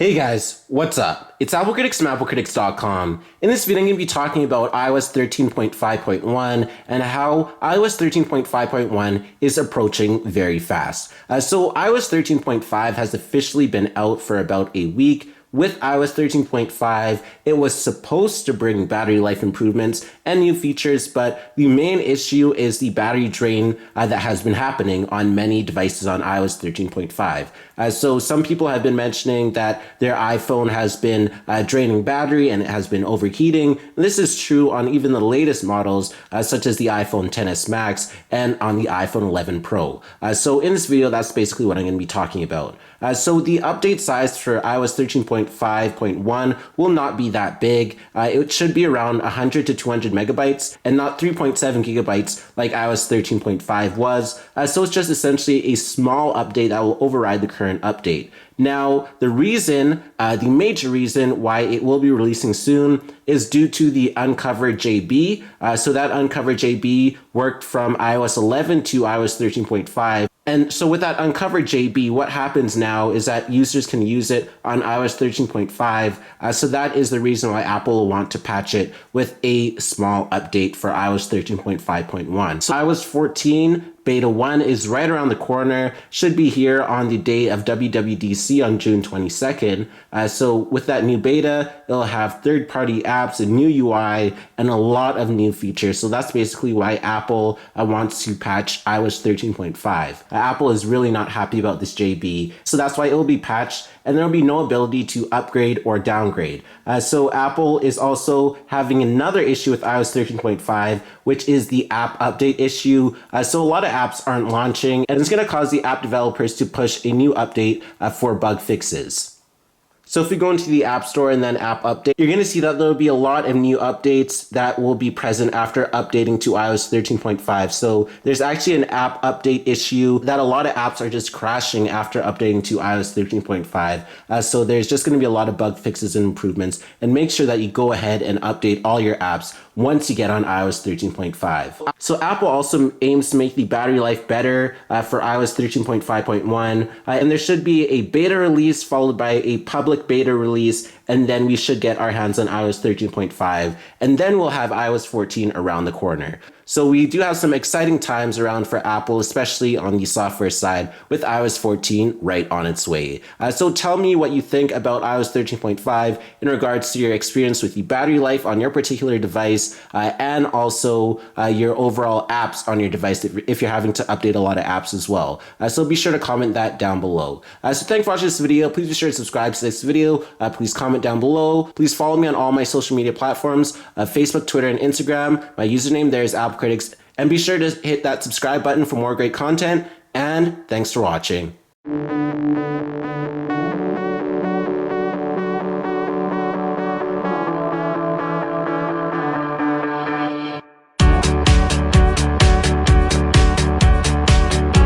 Hey guys, what's up? It's applecritics from applecritics.com. In this video, I'm going to be talking about iOS 13.5.1 and how iOS 13.5.1 is approaching very fast. So iOS 13.5 has officially been out for about a week. With iOS 13.5, it was supposed to bring battery life improvements and new features, but the main issue is the battery drain that has been happening on many devices on iOS 13.5. So some people have been mentioning that their iPhone has been draining battery and it has been overheating. This is true on even the latest models, such as the iPhone XS Max and on the iPhone 11 Pro. So in this video, that's basically what I'm going to be talking about. So the update size for iOS 13.5.1 will not be that big. It should be around 100 to 200 megabytes and not 3.7 gigabytes like iOS 13.5 was. So it's just essentially a small update that will override the current update. Now, the major reason why it will be releasing soon is due to the Uncovered JB. So that Uncovered JB worked from iOS 11 to iOS 13.5. And so with that Uncovered JB, what happens now is that users can use it on iOS 13.5. So that is the reason why Apple will want to patch it with a small update for iOS 13.5.1. So iOS 14 Beta 1 is right around the corner, should be here on the day of WWDC on June 22nd. So with that new beta, it'll have third-party apps, a new UI, and a lot of new features. So that's basically why Apple wants to patch iOS 13.5. Apple is really not happy about this JB, so that's why it will be patched, and there will be no ability to upgrade or downgrade. So Apple is also having another issue with iOS 13.5, which is the app update issue. So a lot of apps aren't launching, and it's going to cause the app developers to push a new update for bug fixes. So if we go into the App Store and then App Update, you're going to see that there will be a lot of new updates that will be present after updating to iOS 13.5. So there's actually an app update issue that a lot of apps are just crashing after updating to iOS 13.5. So there's just going to be a lot of bug fixes and improvements, and make sure that you go ahead and update all your apps once you get on iOS 13.5. So Apple also aims to make the battery life better for iOS 13.5.1, and there should be a beta release followed by a public beta release, and then we should get our hands on iOS 13.5, and then we'll have iOS 14 around the corner. So we do have some exciting times around for Apple, especially on the software side, with iOS 14 right on its way. So tell me what you think about iOS 13.5 in regards to your experience with the battery life on your particular device, and also your overall apps on your device if you're having to update a lot of apps as well. So be sure to comment that down below. So thanks for watching this video. Please be sure to subscribe to this video. Please comment down below. Please follow me on all my social media platforms, Facebook, Twitter, and Instagram. My username there is applecritics. And be sure to hit that subscribe button for more great content. And thanks for watching.